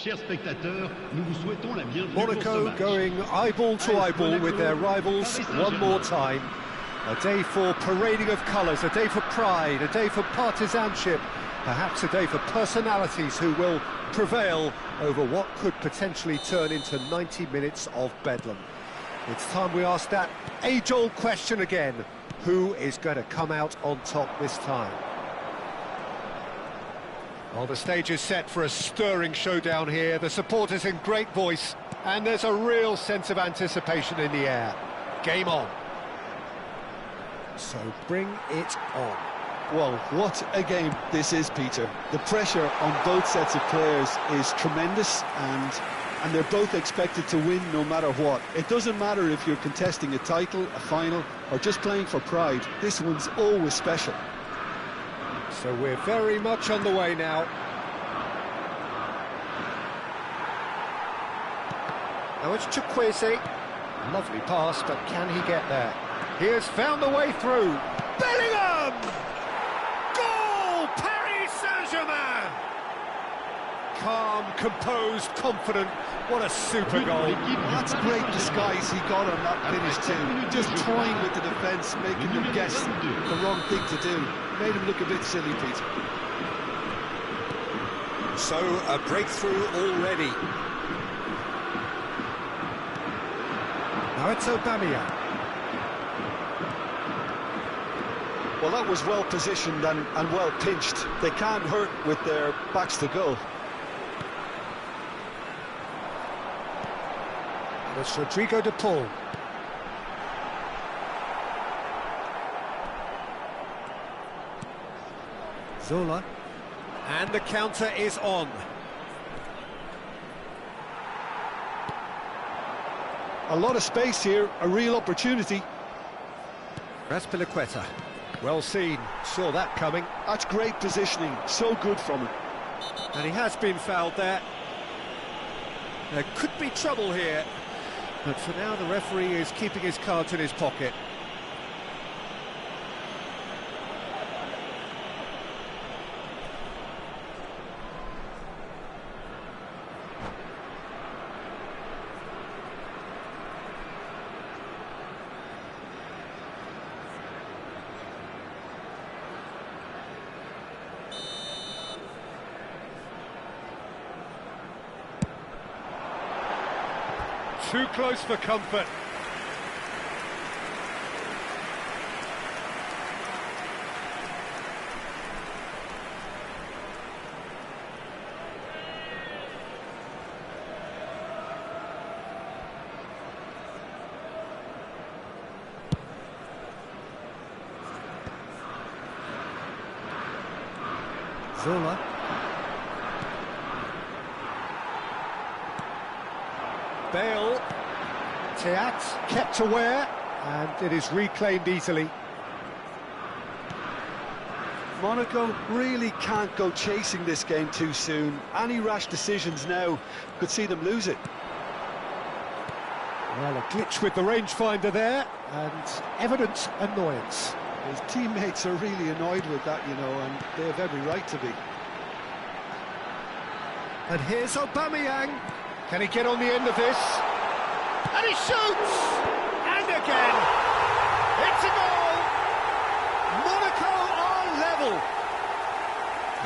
Chers spectateurs, nous vous souhaitons la bienvenue pour ce Monaco match. going eyeball to eyeball with their rivals one more time. A day for parading of colours, a day for pride, a day for partisanship, perhaps a day for personalities who will prevail over what could potentially turn into 90 minutes of bedlam. It's time we ask that age-old question again. Who is going to come out on top this time? Well, the stage is set for a stirring showdown here. The supporters in great voice, and there's a real sense of anticipation in the air. Game on. So bring it on. Well, what a game this is, Peter. The pressure on both sets of players is tremendous, and they're both expected to win no matter what. It doesn't matter if you're contesting a title, a final, or just playing for pride. This one's always special. So we're very much on the way now. Now it's Chukwueze. Lovely pass, but can he get there? He has found the way through. Bellingham! Goal! Paris Saint-Germain! Calm, composed, confident. What a super goal. That's great disguise he got on that finish too. Just toying with the defence, making them guess the wrong thing to do. Made him look a bit silly, Pete. So, a breakthrough already. Now it's Aubameyang. Well, that was well positioned and well pinched. They can't hurt with their backs to goal. It's Rodrigo de Paul. Zola. And the counter is on. A lot of space here, a real opportunity. Raspilicueta. Well seen, saw that coming. That's great positioning, so good from him. And he has been fouled there. There could be trouble here. But for now, the referee is keeping his cards in his pocket. Too close for comfort. Zola. Bale. Teat kept aware, and it is reclaimed easily. Monaco really can't go chasing this game too soon. Any rash decisions now could see them lose it. Well, a glitch with the rangefinder there, and evident annoyance. His teammates are really annoyed with that, you know, and they have every right to be. And here's Aubameyang. Can he get on the end of this? And he shoots! And again! It's a goal! Monaco are level!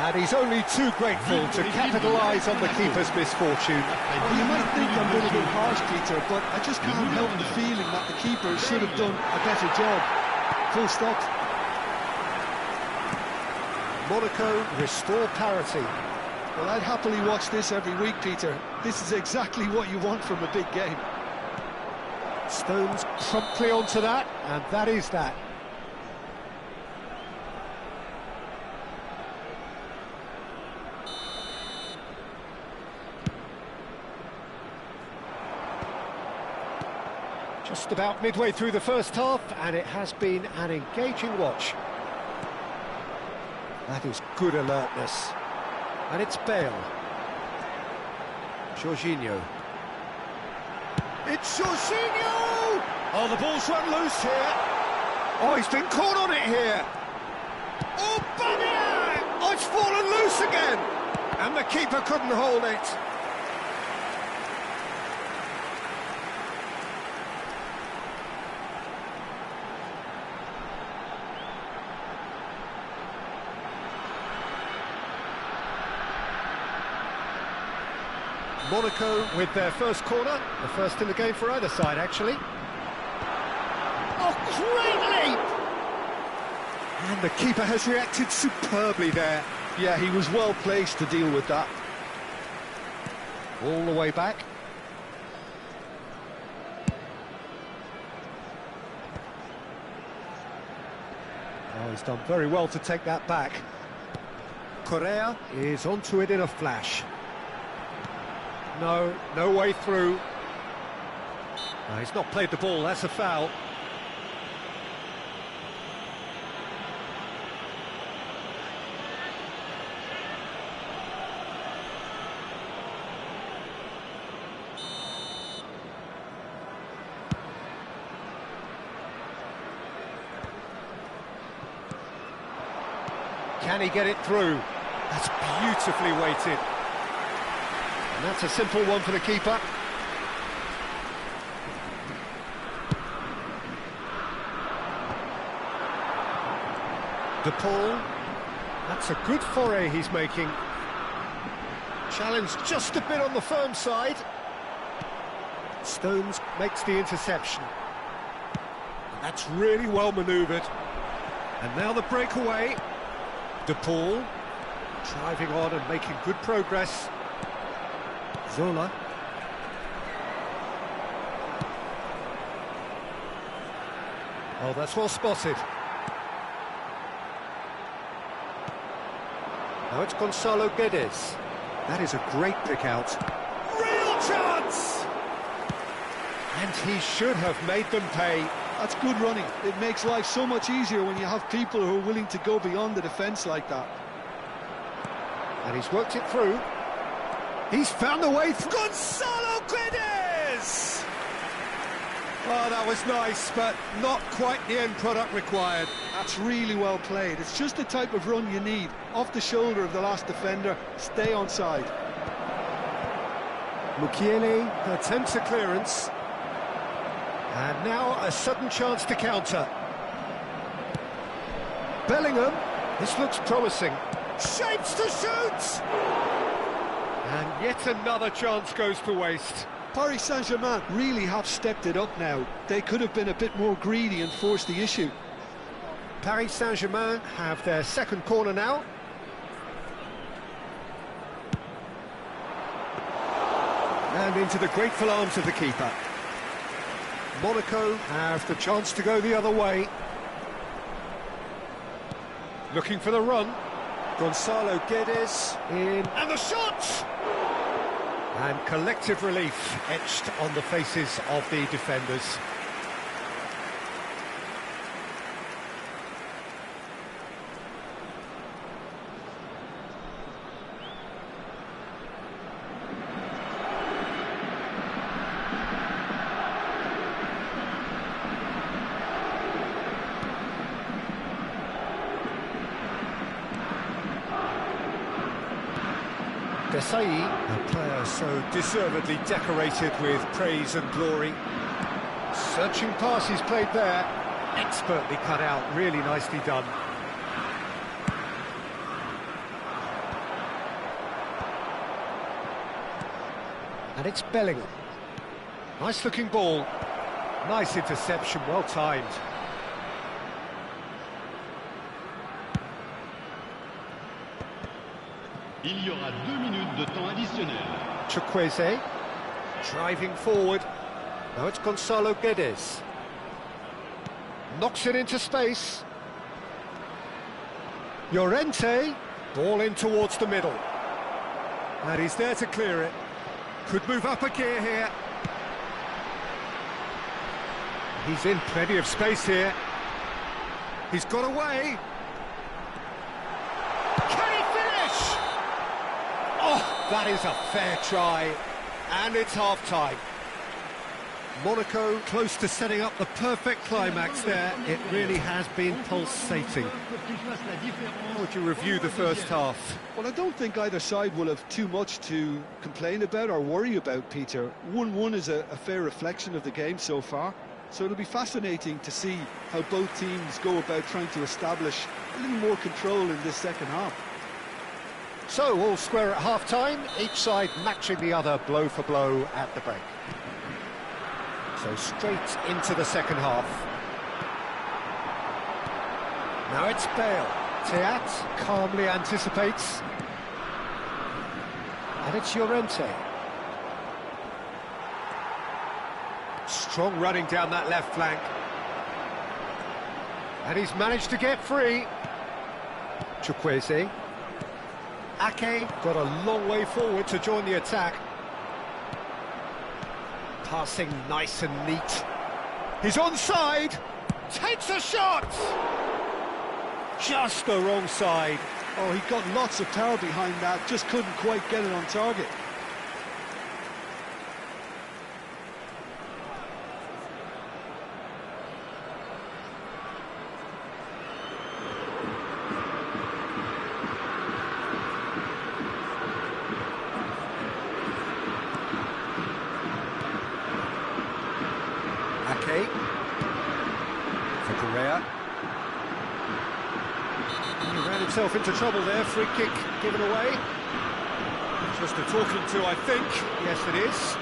And he's only too grateful to capitalise on the keeper's misfortune. Well, you might think I'm being a bit harsh, Peter, but I just can't help the feeling that the keeper should have done a better job. Full stop. Monaco restore parity. Well, I'd happily watch this every week, Peter. This is exactly what you want from a big game. Stones promptly onto that, and that is that. Just about midway through the first half, and it has been an engaging watch. That is good alertness. And it's Bale. Jorginho. It's Jorginho! Oh, the ball's run loose here. Oh, he's been caught on it here. Oh, Aubameyang! Oh, it's fallen loose again. And the keeper couldn't hold it. Monaco with their first corner, the first in the game for either side, actually. Oh, great leap! And the keeper has reacted superbly there. Yeah, he was well placed to deal with that. All the way back. Oh, he's done very well to take that back. Correa is onto it in a flash. No way through. No, he's not played the ball, that's a foul. Can he get it through? That's beautifully weighted. And that's a simple one for the keeper. De Paul. That's a good foray he's making. Challenge just a bit on the firm side. Stones makes the interception. And that's really well manoeuvred. And now the breakaway. De Paul driving on and making good progress. Zola. Oh, that's well spotted. Now it's Gonzalo Guedes. That is a great pick out. Real chance! And he should have made them pay. That's good running. It makes life so much easier when you have people who are willing to go beyond the defence like that. And he's worked it through. He's found the way through. Gonzalo Guedes! Oh, that was nice, but not quite the end product required. That's really well played. It's just the type of run you need. Off the shoulder of the last defender, stay onside. Mukiele attempts a clearance. And now a sudden chance to counter. Bellingham, this looks promising. Shapes to shoot! And yet another chance goes to waste. Paris Saint-Germain really have stepped it up now. They could have been a bit more greedy and forced the issue. Paris Saint-Germain have their second corner now. And into the grateful arms of the keeper. Monaco have the chance to go the other way. Looking for the run. Gonzalo Guedes in. And the shot! And collective relief etched on the faces of the defenders. Desai, a player so deservedly decorated with praise and glory. Searching pass he's played there, expertly cut out, really nicely done. And it's Bellingham. Nice looking ball, nice interception, well timed. Il y aura 2 minutes de temps additionnel. Chukwueze, driving forward. Now it's Gonzalo Guedes. Knocks it into space. Llorente, ball in towards the middle. And he's there to clear it. Could move up a gear here. He's in plenty of space here. He's got away. Can he finish? Oh, that is a fair try. And it's half-time. Monaco close to setting up the perfect climax there. It really has been pulsating. How would you review the first half? Well, I don't think either side will have too much to complain about or worry about, Peter. 1-1 is a fair reflection of the game so far. So it'll be fascinating to see how both teams go about trying to establish a little more control in this second half. So, all square at half-time, each side matching the other blow for blow at the break. So straight into the second half. Now it's Bale. Teat calmly anticipates. And it's Llorente. Strong running down that left flank. And he's managed to get free. Chukwueze. Ake got a long way forward to join the attack. Passing nice and neat. He's onside. Takes a shot. Just the wrong side. Oh, he got lots of power behind that, just couldn't quite get it on target. Ake. For Correa. He ran himself into trouble there, free kick given away. Just a talking to, I think. Yes, it is.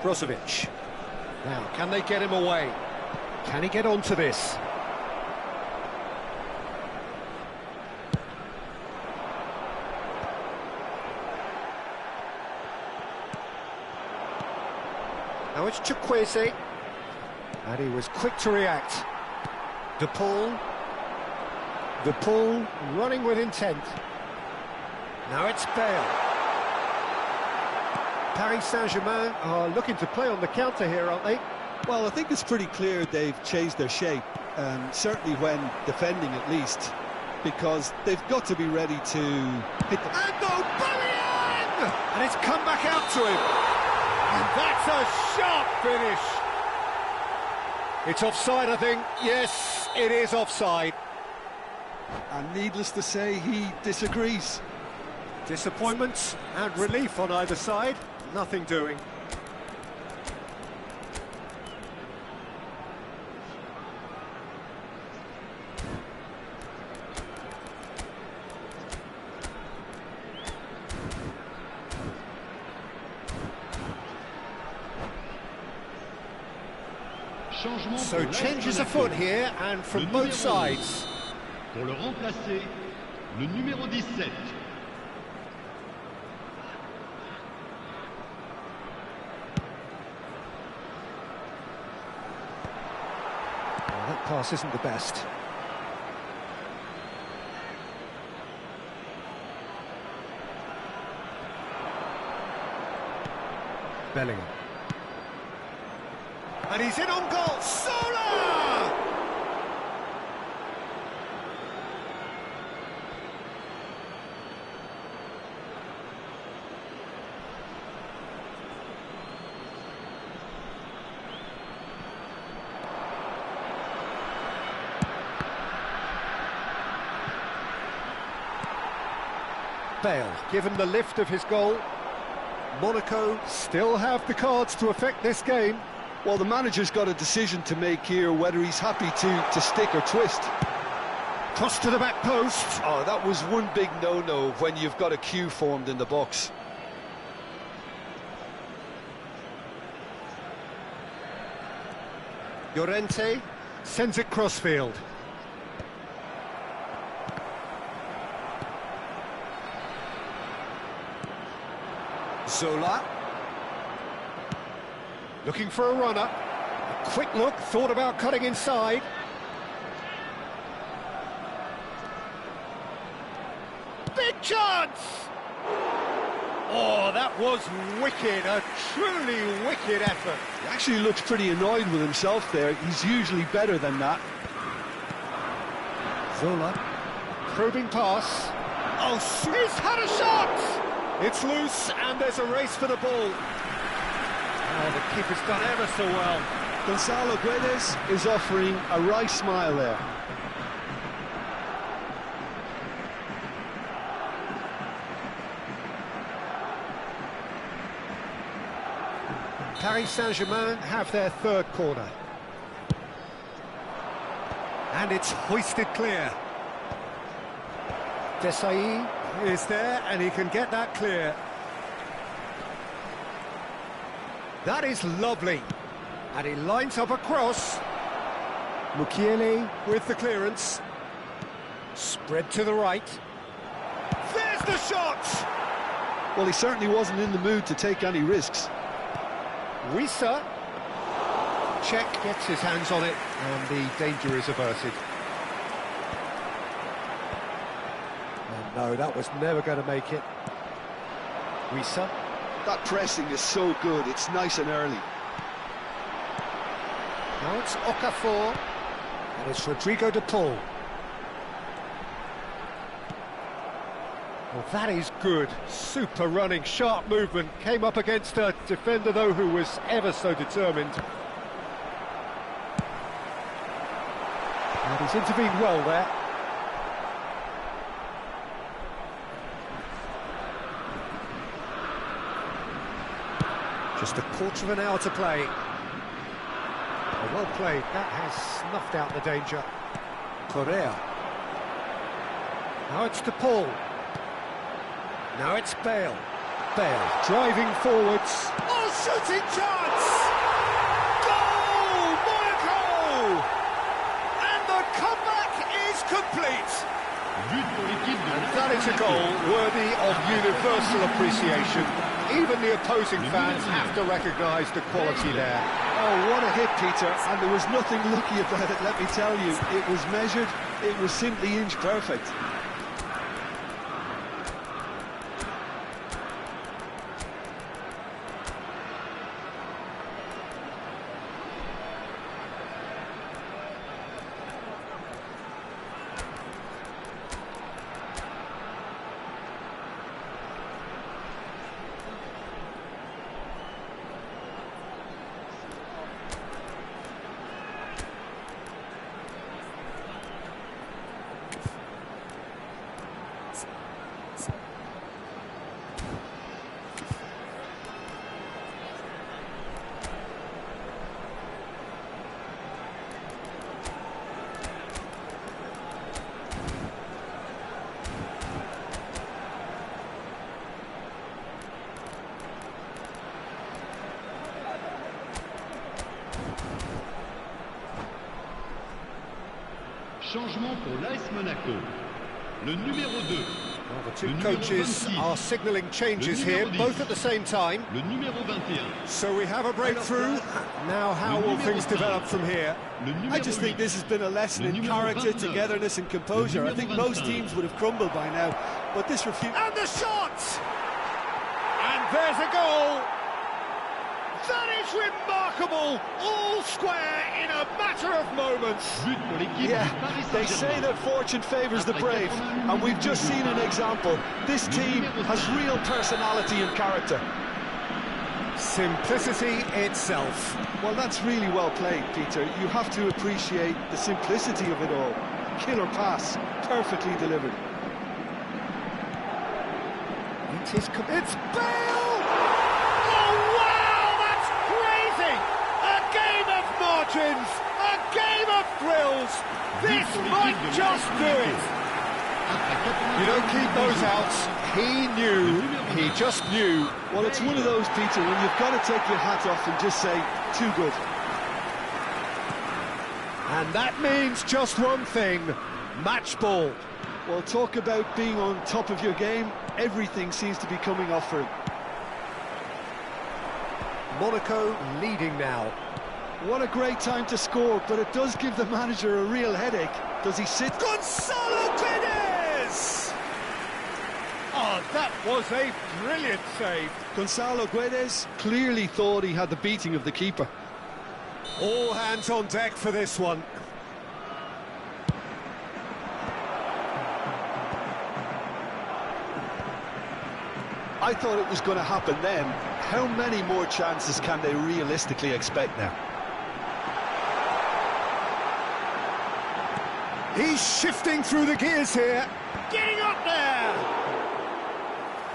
Brozovic. Now, can they get him away? Can he get onto this? Now it's Chukwueze. And he was quick to react. De Paul. De Paul running with intent. Now it's Bale. Paris Saint-Germain are looking to play on the counter here, aren't they? Well, I think it's pretty clear they've changed their shape, certainly when defending at least, because they've got to be ready to hit the... And Aubameyang! And it's come back out to him. And that's a sharp finish. It's offside, I think. Yes, it is offside. And needless to say, he disagrees. Disappointment and relief on either side. Nothing doing. So changes afoot here and from both sides. Pour le remplacer, le numéro 17. That pass isn't the best. Bellingham. And he's in on goal. Sola! Bale, given the lift of his goal. Monaco still have the cards to affect this game. Well, the manager's got a decision to make here, whether he's happy to stick or twist. Cross to the back post. Oh, that was one big no-no when you've got a queue formed in the box. Llorente sends it crossfield. Zola. Looking for a runner. A quick look, thought about cutting inside. Big chance! Oh, that was wicked, a truly wicked effort. He actually looks pretty annoyed with himself there. He's usually better than that. Zola. Probing pass. Oh, he's had a shot! It's loose, and there's a race for the ball. Oh, the keeper's done ever so well. Gonzalo Guedes is offering a wry smile there. Paris Saint-Germain have their third corner. And it's hoisted clear. Desailly is there, and he can get that clear. That is lovely. And he lines up a cross. Mukiele with the clearance. Spread to the right. There's the shot! Well, he certainly wasn't in the mood to take any risks. Wissa. Czech gets his hands on it, and the danger is averted. And no, that was never going to make it. Wissa. That pressing is so good, it's nice and early. Now it's Okafor, and it's Rodrigo de Paul. Well, that is good. Super running, sharp movement. Came up against a defender, though, who was ever so determined. And he's intervened well there. Just a quarter of an hour to play. Well played. That has snuffed out the danger. Correa. Now it's De Paul. Now it's Bale. Bale driving forwards. Oh, shooting chance! Goal! Monaco! And the comeback is complete. And that is a goal worthy of universal appreciation. Even the opposing fans have to recognise the quality there. Oh, what a hit, Peter, and there was nothing lucky about it, let me tell you. It was measured, it was simply inch perfect. Changement pour l'AS Monaco. Le numéro 2. Well, the two coaches are signalling changes here, both at the same time. Le numéro 21. So we have a breakthrough. Now how will things develop from here? I just think this has been a lesson in character, togetherness and composure. I think most teams would have crumbled by now, but this refutes... And the shot! And there's a goal! That is remarkable! All square in a matter of moments. Yeah, they say that fortune favours the brave, and we've just seen an example. This team has real personality and character. Simplicity itself. Well, that's really well played, Peter. You have to appreciate the simplicity of it all. Killer pass, perfectly delivered. It's Bale! Margins, a game of thrills. This might just do it. You don't keep those outs. He knew, he just knew. Well, it's one of those, Peter, when you've got to take your hat off and just say, too good. And that means just one thing, match ball. Well, talk about being on top of your game. Everything seems to be coming off for him. Monaco leading now. What a great time to score, but it does give the manager a real headache. Does he sit? Gonzalo Guedes! Oh, that was a brilliant save. Gonzalo Guedes clearly thought he had the beating of the keeper. All hands on deck for this one. I thought it was going to happen then. How many more chances can they realistically expect now? He's shifting through the gears here. Getting up there!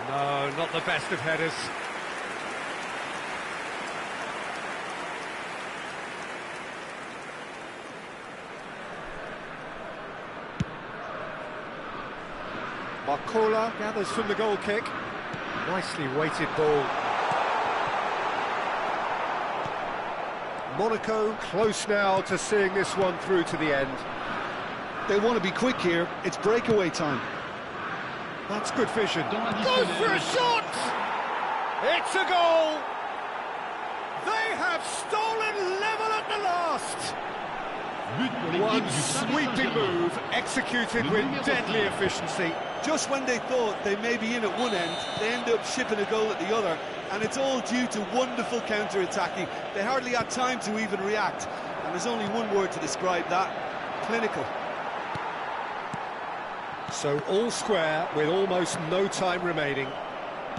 No, not the best of headers. Barcola gathers from the goal kick. Nicely weighted ball. Monaco close now to seeing this one through to the end. They want to be quick here. It's breakaway time. That's good vision. Goes for a shot! It's a goal! They have stolen level at the last! One sweeping move, executed with deadly efficiency. Just when they thought they may be in at one end, they end up shipping a goal at the other, and it's all due to wonderful counter-attacking. They hardly had time to even react, and there's only one word to describe that: clinical. So all square with almost no time remaining.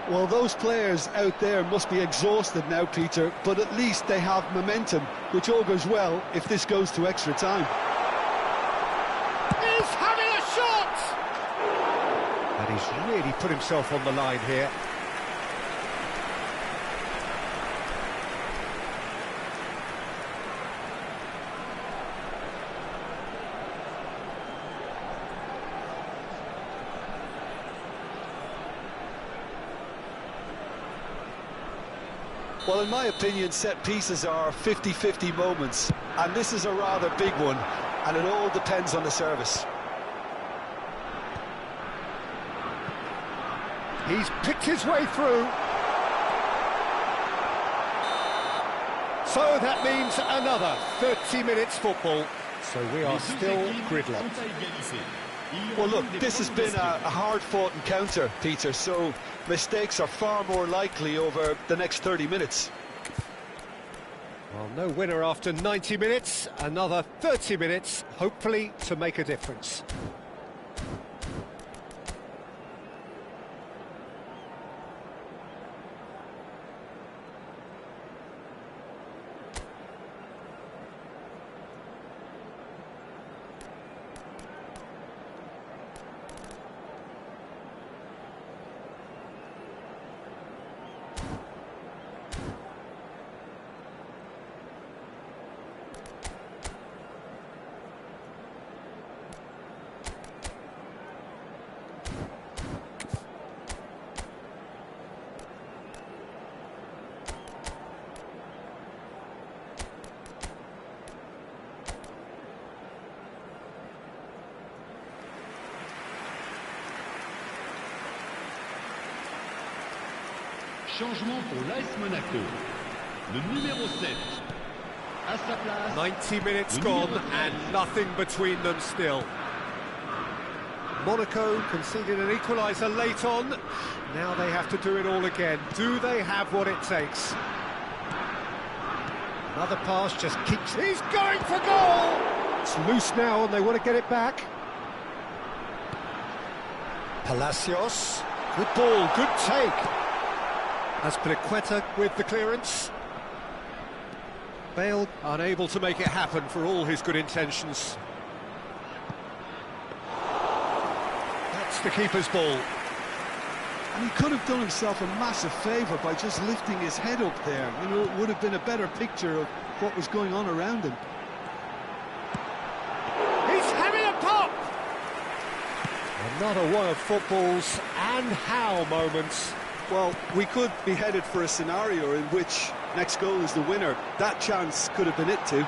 Well, those players out there must be exhausted now, Peter, but at least they have momentum, which all goes well if this goes to extra time. He's having a shot! And he's really put himself on the line here. Well, in my opinion, set pieces are 50-50 moments, and this is a rather big one, and it all depends on the service. He's picked his way through. So that means another 30 minutes football. So we are still gridlocked. Well, look, this has been a hard-fought encounter, Peter, so mistakes are far more likely over the next 30 minutes. Well, no winner after 90 minutes, another 30 minutes, hopefully to make a difference. Changement pour l'AS Monaco. Le numéro 7. À sa place. 90 minutes gone and nothing between them still. Monaco conceded an equaliser late on. Now they have to do it all again. Do they have what it takes? Another pass just keeps... He's going for goal! It's loose now and they want to get it back. Palacios. Good ball, good take. Azpilicueta with the clearance. Bale unable to make it happen for all his good intentions. That's the keeper's ball. And he could have done himself a massive favour by just lifting his head up there. You know, it would have been a better picture of what was going on around him. He's having a pop! Another one of football's and how moments. Well, we could be headed for a scenario in which next goal is the winner. That chance could have been it too.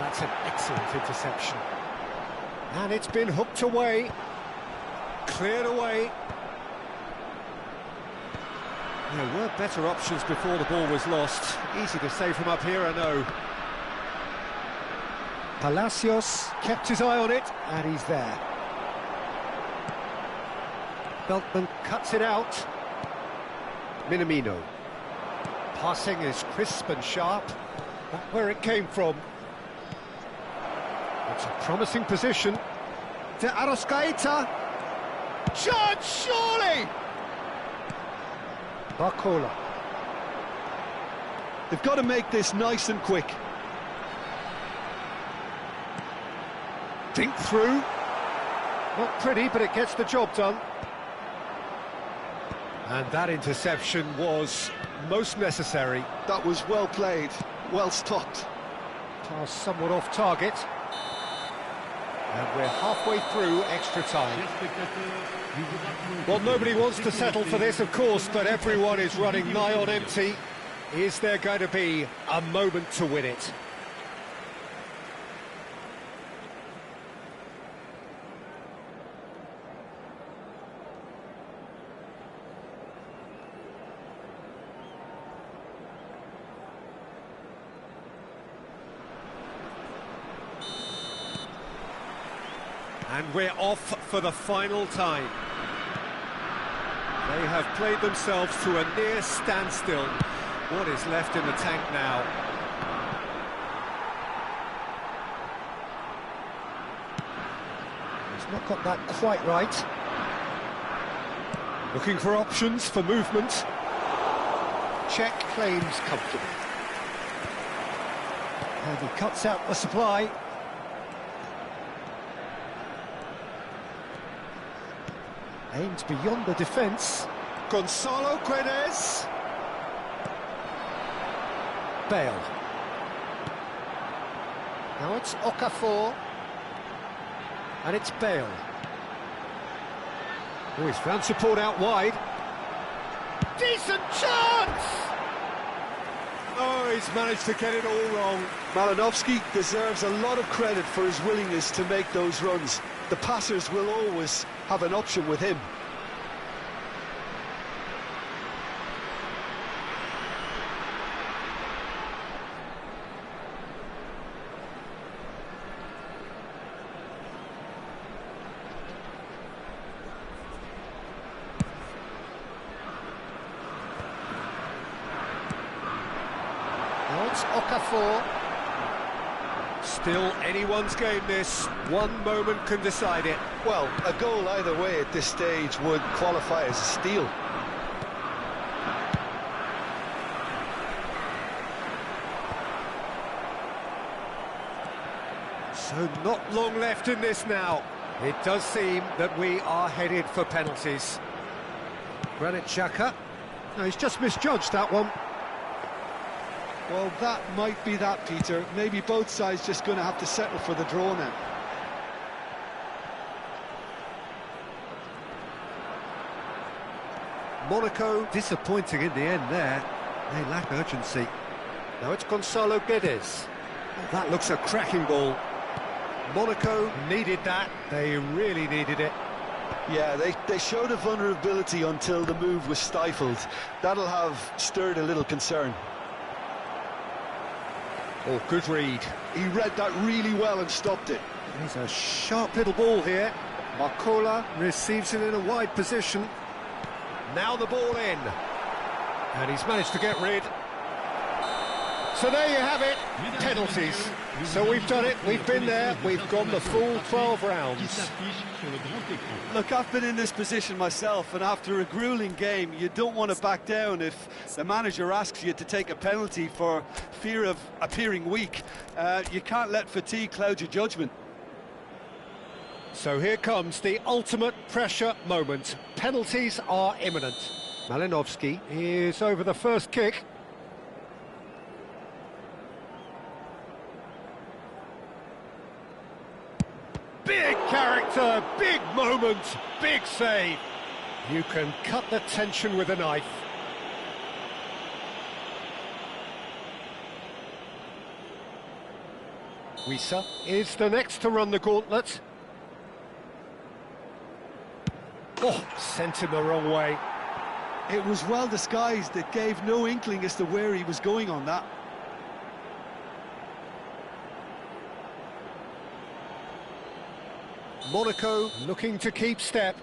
That's an excellent interception. And it's been hooked away. Cleared away. There were better options before the ball was lost. Easy to say from up here, I know. Palacios kept his eye on it, and he's there. Beltman cuts it out. Minamino. Passing is crisp and sharp. Not where it came from. It's a promising position. De Arrascaeta. Charge, surely! Barcola. They've got to make this nice and quick. Dink through. Not pretty, but it gets the job done. And that interception was most necessary. That was well played, well stopped. Pass somewhat off target. And we're halfway through extra time. Well, nobody wants to settle for this, of course, but everyone is running nigh on empty. Is there going to be a moment to win it? And we're off for the final time. They have played themselves to a near standstill. What is left in the tank now? He's not got that quite right. Looking for options for movement. Check claims comfortable. And he cuts out the supply. Aims beyond the defence. Gonzalo Guedes. Bale. Now it's Okafor. And it's Bale. Oh, he's found support out wide. Decent chance! Oh, he's managed to get it all wrong. Malinowski deserves a lot of credit for his willingness to make those runs. The passers will always have an option with him. Now it's Okafor. Still anyone's game this. One moment can decide it. Well, a goal either way at this stage would qualify as a steal. So not long left in this now. It does seem that we are headed for penalties. Granit Xhaka. No, he's just misjudged that one. Well, that might be that, Peter. Maybe both sides just going to have to settle for the draw now. Monaco disappointing in the end there. They lack urgency. Now it's Gonzalo Guedes. Oh, that looks a cracking ball. Monaco needed that. They really needed it. Yeah, they showed a vulnerability until the move was stifled. That'll have stirred a little concern. Oh, good read. He read that really well and stopped it. There's a sharp little ball here. Marcola receives it in a wide position. Now the ball in. And he's managed to get rid. So there you have it, penalties. So we've done it, we've been there, we've gone the full 12 rounds. Look, I've been in this position myself, and after a grueling game, you don't want to back down if the manager asks you to take a penalty for fear of appearing weak. You can't let fatigue cloud your judgment. So here comes the ultimate pressure moment. Penalties are imminent. Malinowski is over the first kick. Big character, big moment, big save. You can cut the tension with a knife. Wissa is the next to run the gauntlet. Oh, sent him the wrong way. It was well disguised. It gave no inkling as to where he was going on that. Monaco looking to keep step.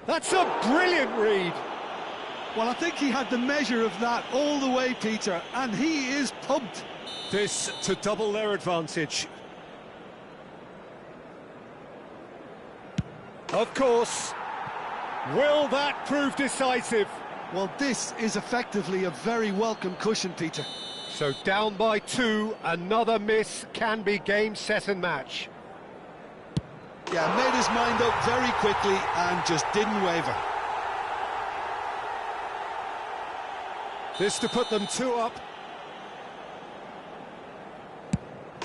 That's a brilliant read. Well, I think he had the measure of that all the way, Peter, and he is pumped. This to double their advantage. Of course. Will that prove decisive? Well, this is effectively a very welcome cushion, Peter. So down by 2, another miss can be game, set and match. Yeah, made his mind up very quickly and just didn't waver. This to put them 2 up.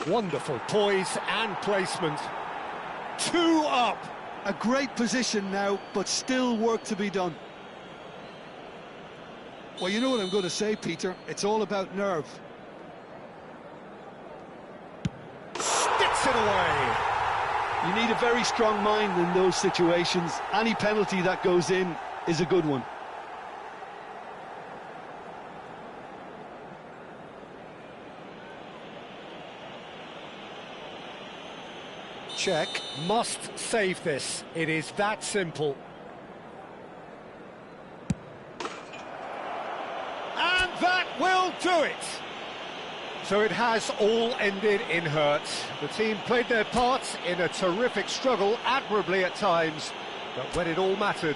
Wonderful poise and placement. 2 up. A great position now, but still work to be done. Well, you know what I'm going to say, Peter. It's all about nerve. Sticks it away. You need a very strong mind in those situations. Any penalty that goes in is a good one. Check, must save this. It is that simple. And that will do it. So it has all ended in hurt. The team played their parts in a terrific struggle, admirably at times, but when it all mattered,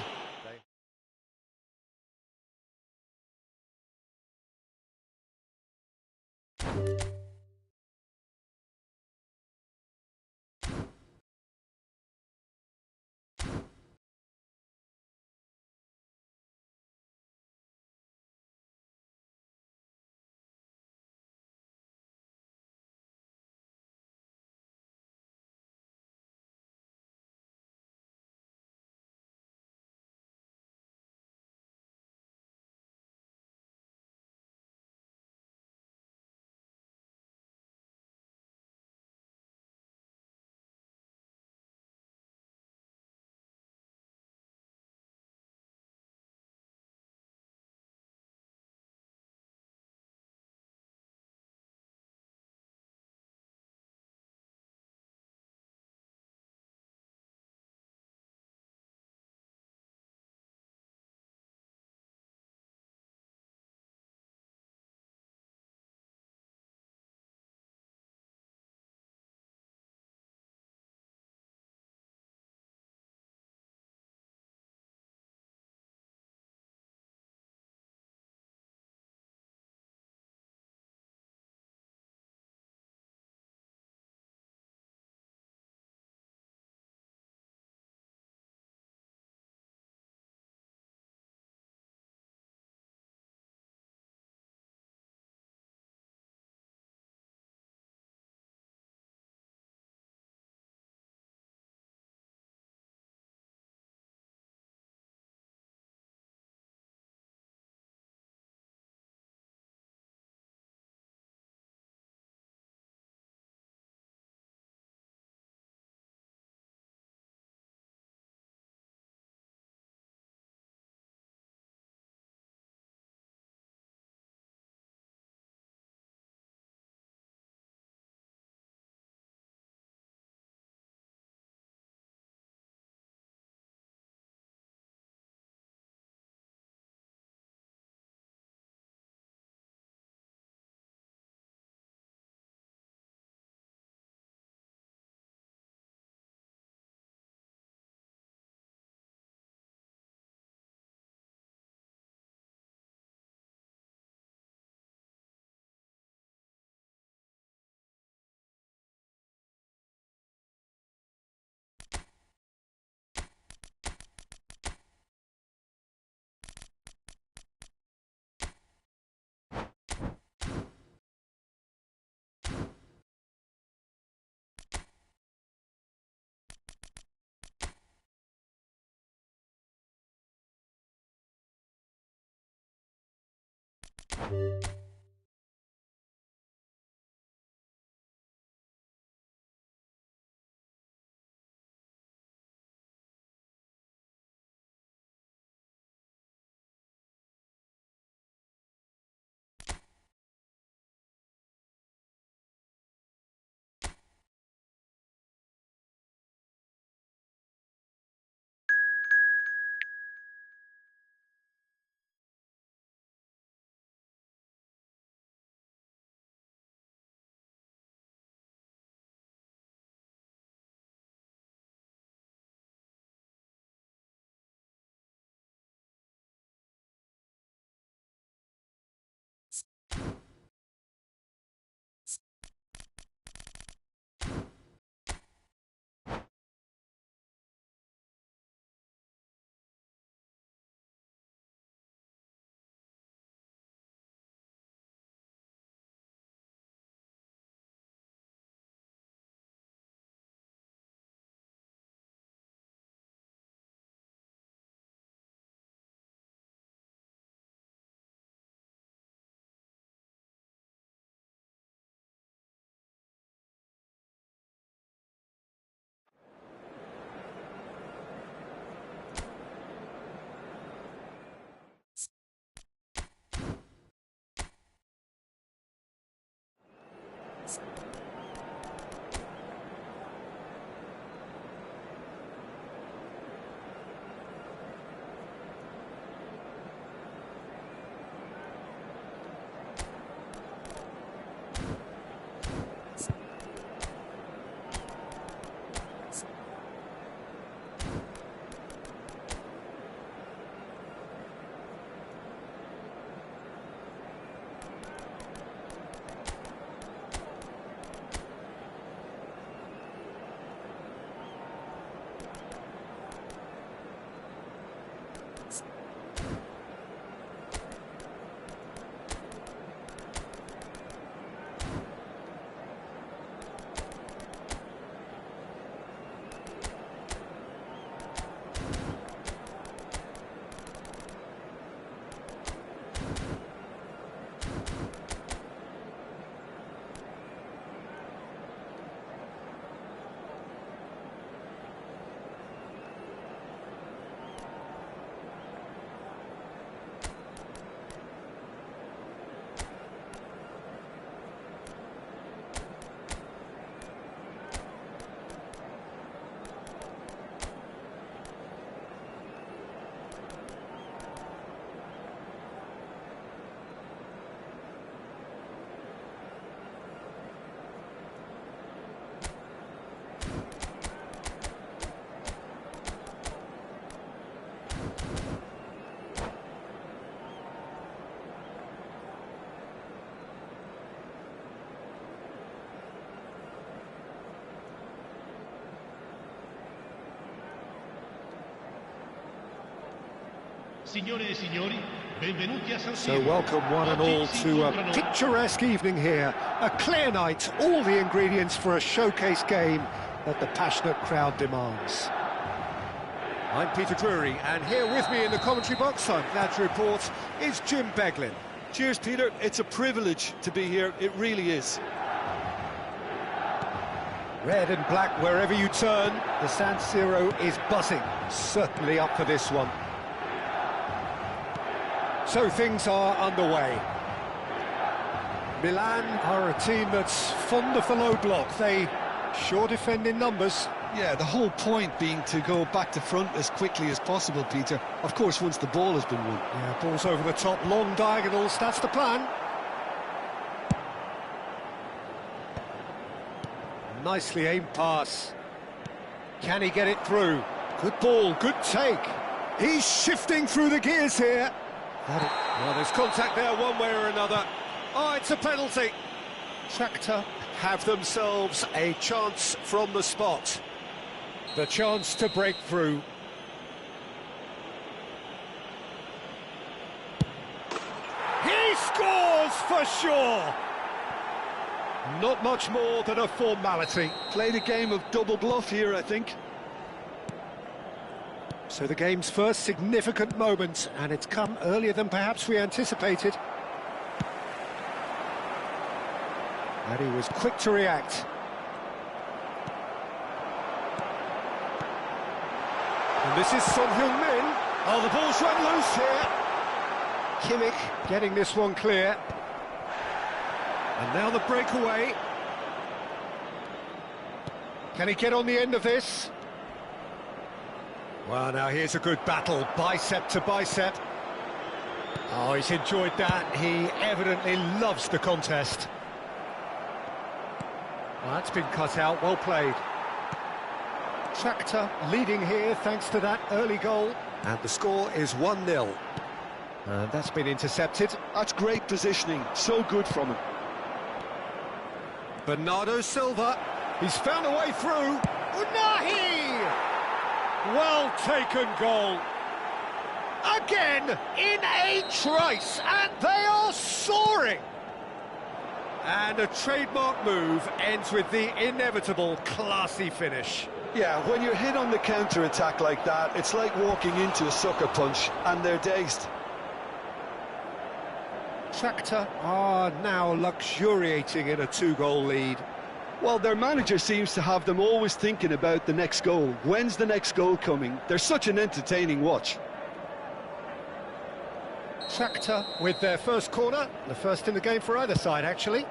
Signore e signori, benvenuti a San So Siro. welcome one and all to a picturesque evening here, a clear night, all the ingredients for a showcase game that the passionate crowd demands. I'm Peter Drury, and here with me in the commentary box, I'm glad to report, is Jim Beglin. Cheers, Peter. It's a privilege to be here. It really is. Red and black wherever you turn, the San Siro is buzzing, certainly up for this one. So things are underway. Milan are a team that's fond of the low block. They sure defend in numbers. Yeah, the whole point being to go back to front as quickly as possible, Peter. Of course, once the ball has been won. Yeah, ball's over the top, long diagonals, that's the plan. Nicely aimed pass. Can he get it through? Good ball, good take. He's shifting through the gears here. Well, there's contact there one way or another. Oh, it's a penalty. Shakhtar have themselves a chance from the spot. The chance to break through. He scores for sure. Not much more than a formality. Played a game of double bluff here, I think. So the game's first significant moment, and it's come earlier than perhaps we anticipated. And he was quick to react. And this is Son Heung-min. Oh, the ball's run loose here. Kimmich getting this one clear. And now the breakaway. Can he get on the end of this? Well, now here's a good battle, bicep to bicep. Oh, he's enjoyed that. He evidently loves the contest. Well, that's been cut out, well played. Shakhtar leading here thanks to that early goal. And the score is 1-0. And that's been intercepted. That's great positioning, so good from him. Bernardo Silva, he's found a way through. Unahi! Well taken goal. Again, in a trice, and they are soaring. And a trademark move ends with the inevitable classy finish. Yeah, when you're hit on the counter-attack like that, it's like walking into a sucker punch, and they're dazed. Shakhtar are now luxuriating in a two-goal lead. Well, their manager seems to have them always thinking about the next goal. When's the next goal coming? They're such an entertaining watch. Shakhtar with their first corner, the first in the game for either side, actually.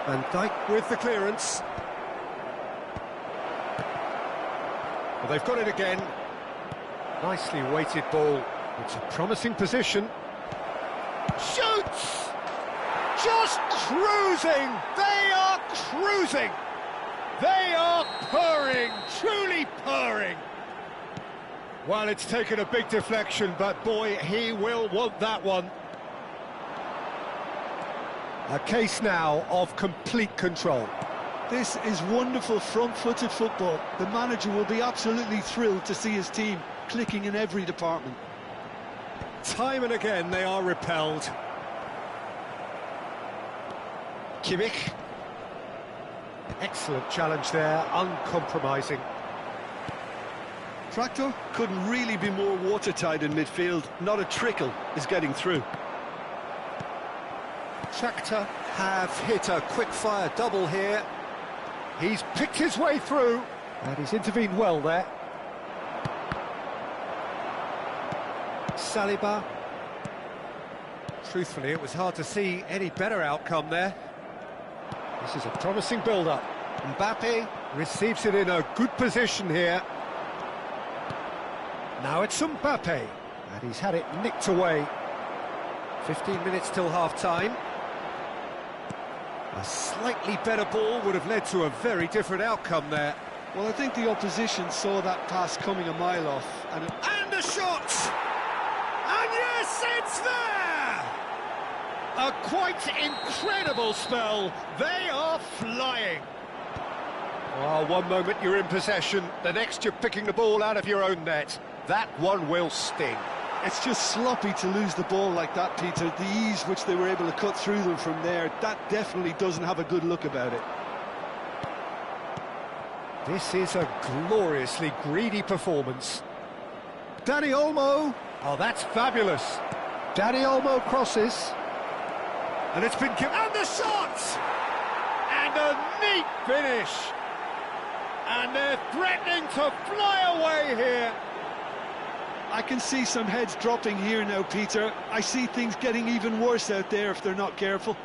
Van Dijk with the clearance. Well, they've got it again. Nicely weighted ball. It's a promising position. Shoots! Just cruising! They are cruising! They are purring, truly purring! Well, it's taken a big deflection, but boy, he will want that one. A case now of complete control. This is wonderful front-footed football. The manager will be absolutely thrilled to see his team clicking in every department. Time and again they are repelled. Kimmich. Excellent challenge there, uncompromising. Shakhtar couldn't really be more watertight in midfield. Not a trickle is getting through. Shakhtar have hit a quick-fire double here. He's picked his way through, and he's intervened well there. Saliba. Truthfully, it was hard to see any better outcome there. This is a promising build-up. Mbappe receives it in a good position here. Now it's Mbappe, and he's had it nicked away. 15 minutes till half-time. A slightly better ball would have led to a very different outcome there. Well, I think the opposition saw that pass coming a mile off. And a shot! And yes, it's there! A quite incredible spell. They are flying. Oh, one moment you're in possession, the next you're picking the ball out of your own net. That one will sting. It's just sloppy to lose the ball like that, Peter. The ease which they were able to cut through them from there, that definitely doesn't have a good look about it. This is a gloriously greedy performance. Dani Olmo. Oh, that's fabulous. Dani Olmo crosses. And it's been given. And the shot! And a neat finish. And they're threatening to fly away here. I can see some heads dropping here now, Peter. I see things getting even worse out there if they're not careful.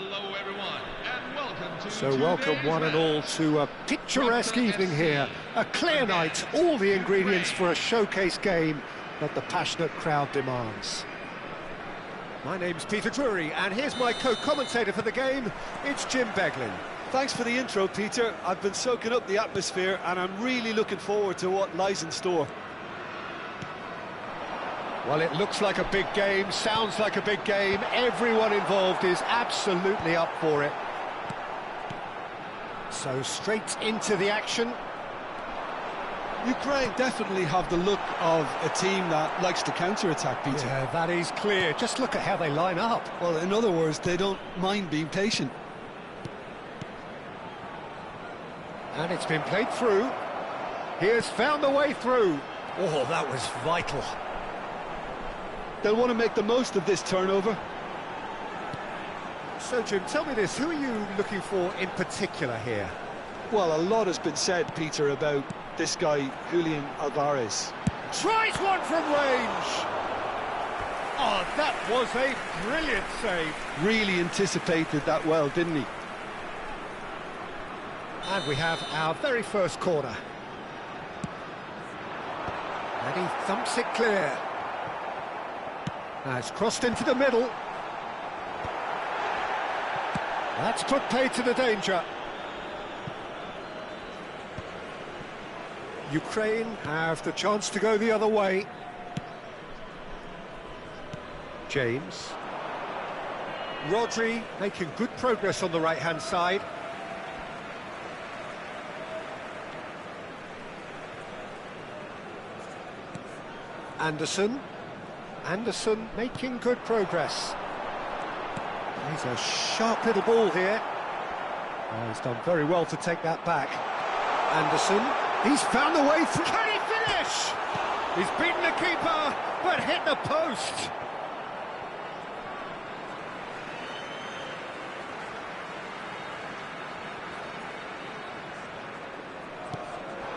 Hello everyone, and welcome to So welcome one and all to a picturesque evening here. A clear night, all the ingredients for a showcase game that the passionate crowd demands. My name's Peter Drury, and here's my co-commentator for the game, it's Jim Beglin. Thanks for the intro, Peter. I've been soaking up the atmosphere and I'm really looking forward to what lies in store. Well, it looks like a big game, sounds like a big game. Everyone involved is absolutely up for it. So straight into the action. Ukraine definitely have the look of a team that likes to counter-attack, Peter. Yeah, that is clear. Just look at how they line up. Well, in other words, they don't mind being patient. And it's been played through. He has found the way through. Oh, that was vital. They'll want to make the most of this turnover. So, Jim, tell me this, who are you looking for in particular here? Well, a lot has been said, Peter, about this guy, Julian Alvarez. Tries one from range! Oh, that was a brilliant save. Really anticipated that well, didn't he? And we have our very first corner. And he thumps it clear. Now it's crossed into the middle. That's put play to the danger. Ukraine have the chance to go the other way. James. Rodri making good progress on the right-hand side. Anderson making good progress. He's a sharp little ball here. Oh, he's done very well to take that back. Anderson, he's found the way through. Can he finish? He's beaten the keeper, but hit the post.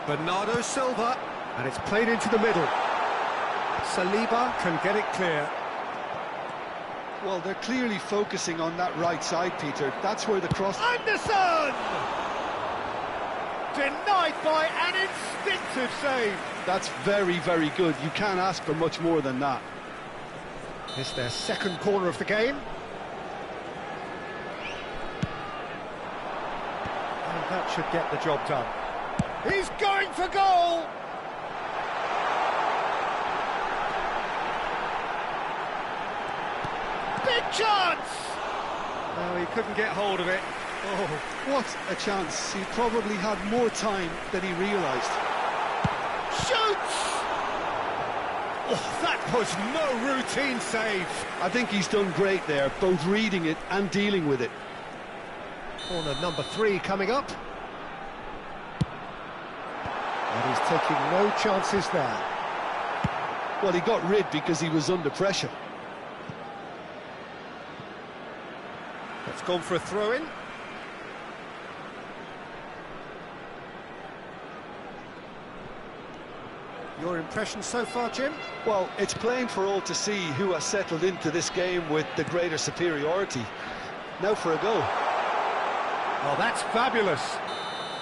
Bernardo Silva, and it's played into the middle. Saliba can get it clear. Well, they're clearly focusing on that right side, Peter. That's where the cross... Anderson! Denied by an instinctive save. That's very, very good. You can't ask for much more than that. It's their second corner of the game. And that should get the job done. He's going for goal! Big chance! No, he couldn't get hold of it. Oh, what a chance. He probably had more time than he realised. Shoots! Oh, that was no routine save. I think he's done great there, both reading it and dealing with it. Corner number 3 coming up. And he's taking no chances there. Well, he got rid because he was under pressure. It's gone for a throw-in. Your impression so far, Jim? Well, it's plain for all to see who has settled into this game with the greater superiority. Now for a goal. Oh, that's fabulous.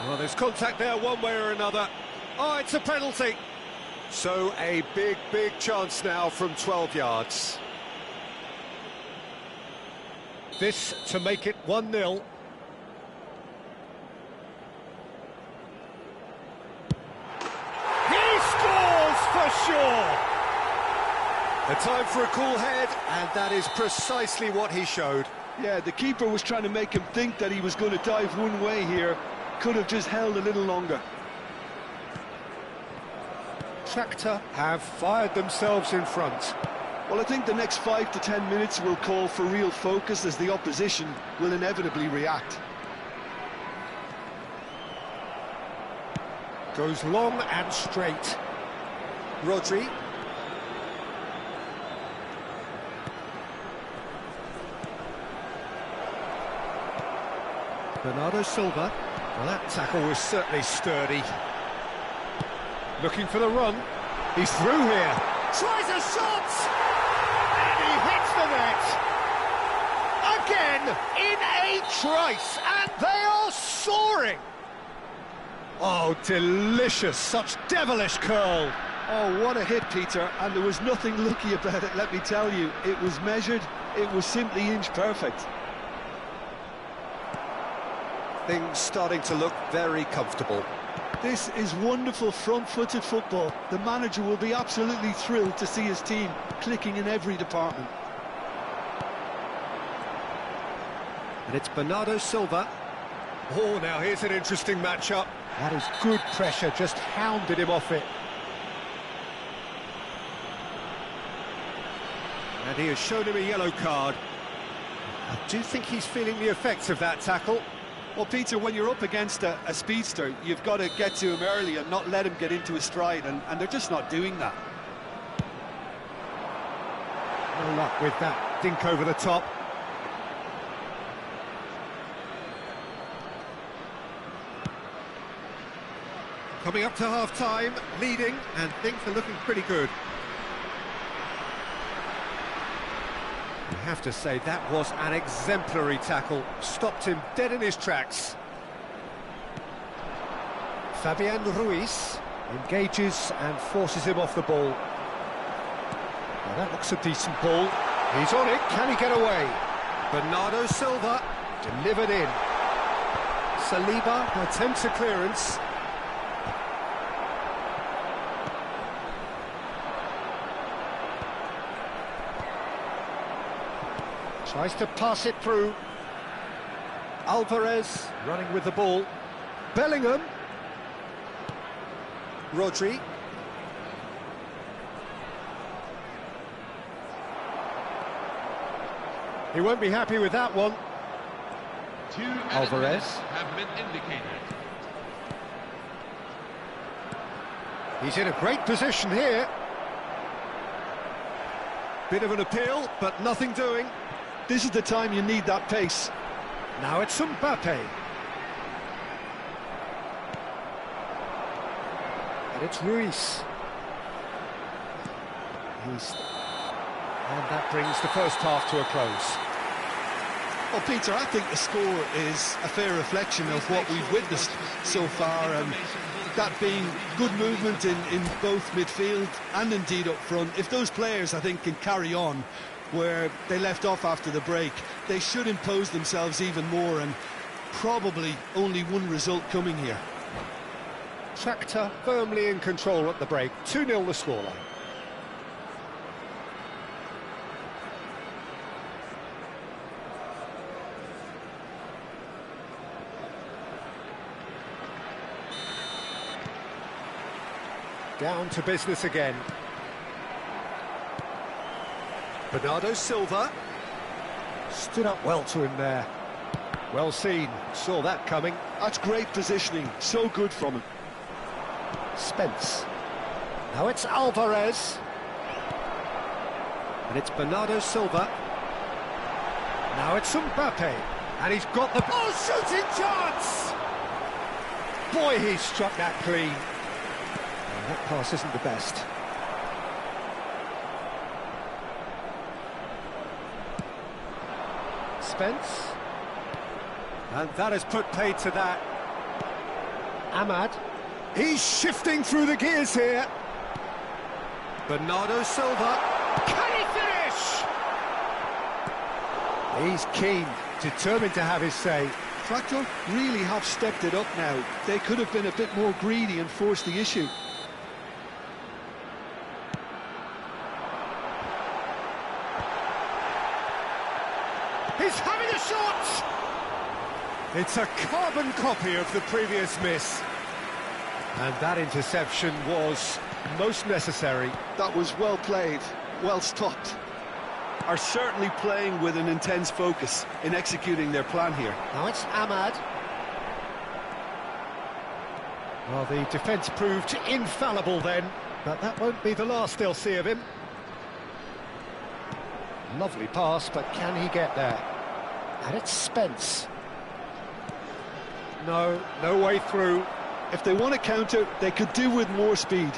Well, there's contact there one way or another. Oh, it's a penalty. So a big, big chance now from 12 yards. This to make it 1-0. He scores for sure! A time for a cool head, and that is precisely what he showed. Yeah, the keeper was trying to make him think that he was going to dive one way here. Could have just held a little longer. Shakhtar have fired themselves in front. Well, I think the next 5 to 10 minutes will call for real focus as the opposition will inevitably react. Goes long and straight. Rodri. Bernardo Silva. Well, that tackle was certainly sturdy. Looking for the run. He's through here. Tries a shot! And he hits the net! Again, in Great choice, and they are soaring! Oh, delicious, such devilish curl. Oh, what a hit, Peter, and there was nothing lucky about it, let me tell you. It was measured, it was simply inch perfect. Things starting to look very comfortable. This is wonderful front-footed football. The manager will be absolutely thrilled to see his team clicking in every department. And it's Bernardo Silva. Oh, now here's an interesting matchup. That is good pressure, just hounded him off it. And he has shown him a yellow card. I do think he's feeling the effects of that tackle. Well, Peter, when you're up against a speedster, you've got to get to him early and not let him get into his stride, and they're just not doing that. No luck with that dink over the top. Coming up to half-time, leading, and things are looking pretty good. I have to say, that was an exemplary tackle. Stopped him dead in his tracks. Fabian Ruiz engages and forces him off the ball. Now that looks a decent ball. He's on it, can he get away? Bernardo Silva, delivered in. Saliba attempts a clearance. Tries to pass it through. Alvarez running with the ball. Bellingham. Rodri. He won't be happy with that one. Two Alvarez have been indicated. He's in a great position here. Bit of an appeal, but nothing doing. This is the time you need that pace. Now it's Mbappe. And it's Ruiz. And that brings the first half to a close. Well, Peter, I think the score is a fair reflection of what we've witnessed so far, and that being good movement in both midfield and indeed up front. If those players, I think, can carry on where they left off after the break, they should impose themselves even more, and probably only one result coming here. Shakhtar firmly in control at the break. 2-0 the scoreline. Down to business again. Bernardo Silva stood up well to him there. Well seen, saw that coming. That's great positioning, so good from him. Spence. Now it's Alvarez. And it's Bernardo Silva. Now it's Mbappe. And he's got the... Oh, shooting chance! Boy, he struck that clean. And that pass isn't the best. Spence. And that has put paid to that. Ahmad. He's shifting through the gears here. Bernardo Silva. Can he finish? He's keen, determined to have his say. Shakhtar really have stepped it up now. They could have been a bit more greedy and forced the issue. He's having a shot! It's a carbon copy of the previous miss. And that interception was most necessary. That was well played, well stopped. Are certainly playing with an intense focus in executing their plan here. Now it's Ahmad. Well, the defence proved infallible then, but that won't be the last they'll see of him. Lovely pass, but can he get there? And it's Spence. No way through. If they want to counter, they could do with more speed.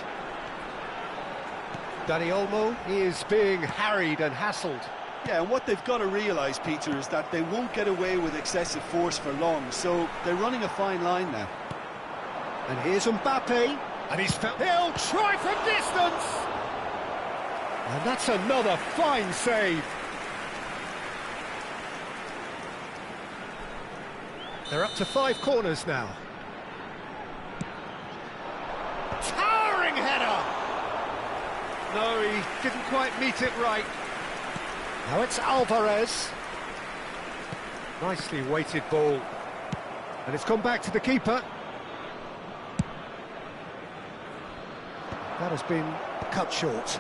Dani Olmo is being harried and hassled. Yeah, and what they've got to realise, Peter, is that they won't get away with excessive force for long, so they're running a fine line now. And here's Mbappe, and he'll try from distance! And that's another fine save. They're up to 5 corners now. Towering header! No, he didn't quite meet it right. Now it's Alvarez. Nicely weighted ball. And it's come back to the keeper. That has been cut short.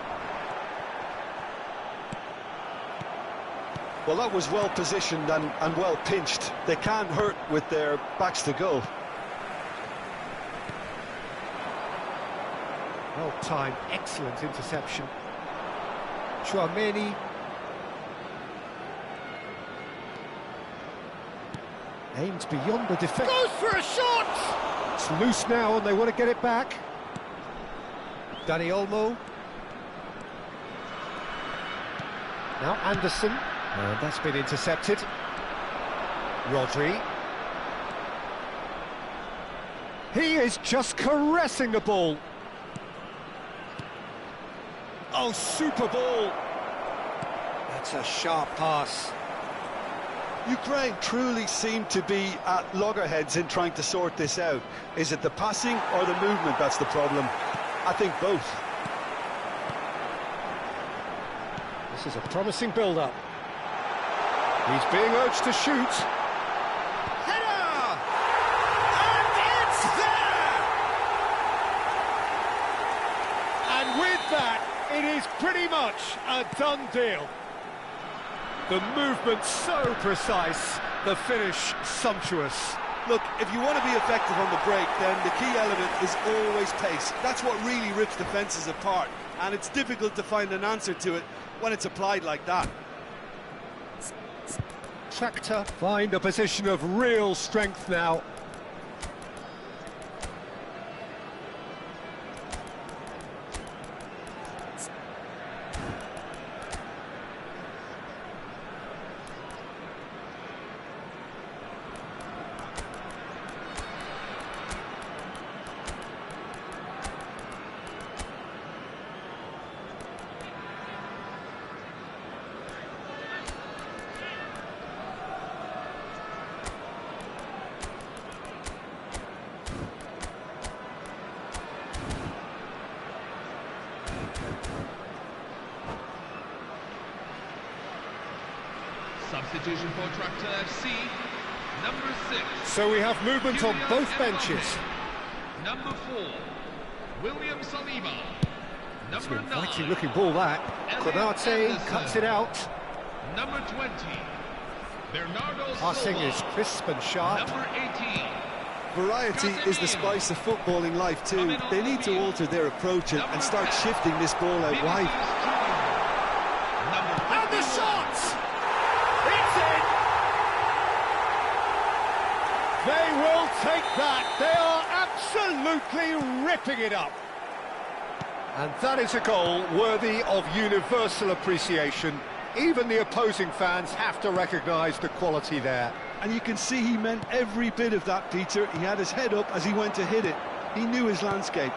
Well, that was well positioned and well pinched. They can't hurt with their backs to goal. Well timed, excellent interception. Chouameni. Aimed beyond the defence. Goes for a shot! It's loose now and they want to get it back. Dani Olmo. Now Anderson. And that's been intercepted. Rodri. He is just caressing the ball. Oh, super ball. That's a sharp pass. Ukraine truly seem to be at loggerheads in trying to sort this out. Is it the passing or the movement that's the problem? I think both. This is a promising build-up. He's being urged to shoot. Header! And it's there! And with that, it is pretty much a done deal. The movement so precise, the finish sumptuous. Look, if you want to be effective on the break, then the key element is always pace. That's what really rips defences apart, and it's difficult to find an answer to it when it's applied like that. Tractor find a position of real strength now. Substitution for Tractor FC, number 6. So we have movement on both benches. Number 4, William Saliba. It's Number an 9, inviting looking ball that. Konate cuts it out. Number 20, Bernardo Passing Silva. is crisp and sharp. Number 18. Variety is the spice of footballing life too. They need to alter their approach and start shifting this ball out wide. And the shot! It's in! They will take that. They are absolutely ripping it up. And that is a goal worthy of universal appreciation. Even the opposing fans have to recognise the quality there. And you can see he meant every bit of that, Peter. He had his head up as he went to hit it. He knew his landscape.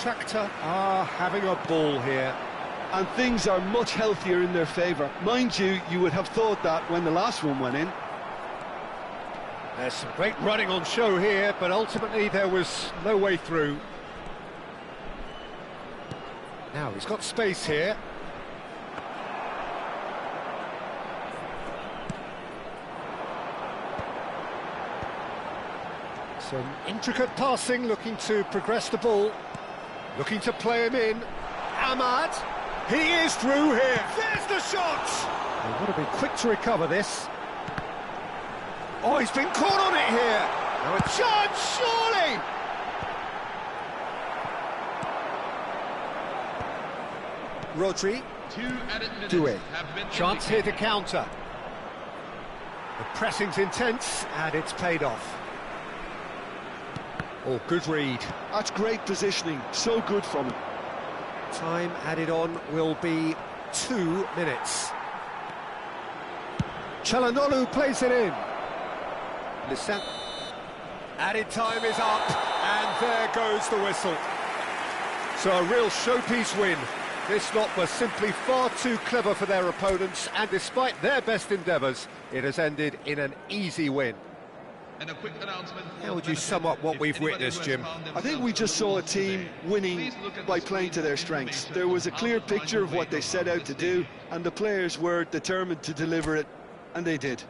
Tractor are having a ball here. And things are much healthier in their favour. Mind you, you would have thought that when the last one went in. There's some great running on show here, but ultimately there was no way through. Now he's got space here. Some intricate passing, looking to progress the ball. Looking to play him in. Ahmad. He is through here. There's the shot! They've got to be quick to recover this. Oh, he's been caught on it here. Now a chance, surely! Rodri. 2 added minutes Do it. have been Chance here indicated. to counter. The pressing's intense, and it's paid off. Oh, good read. That's great positioning. So good from him. Time added on will be 2 minutes. Çalhanoğlu plays it in. Listen. Added time is up, and there goes the whistle. So a real showpiece win. This lot was simply far too clever for their opponents, and despite their best endeavours, it has ended in an easy win. And a quick announcement. How would you sum up what we've witnessed, Jim? I think we just saw a team winning by playing to their strengths. There was a clear picture of what they set out to do, and the players were determined to deliver it, and they did.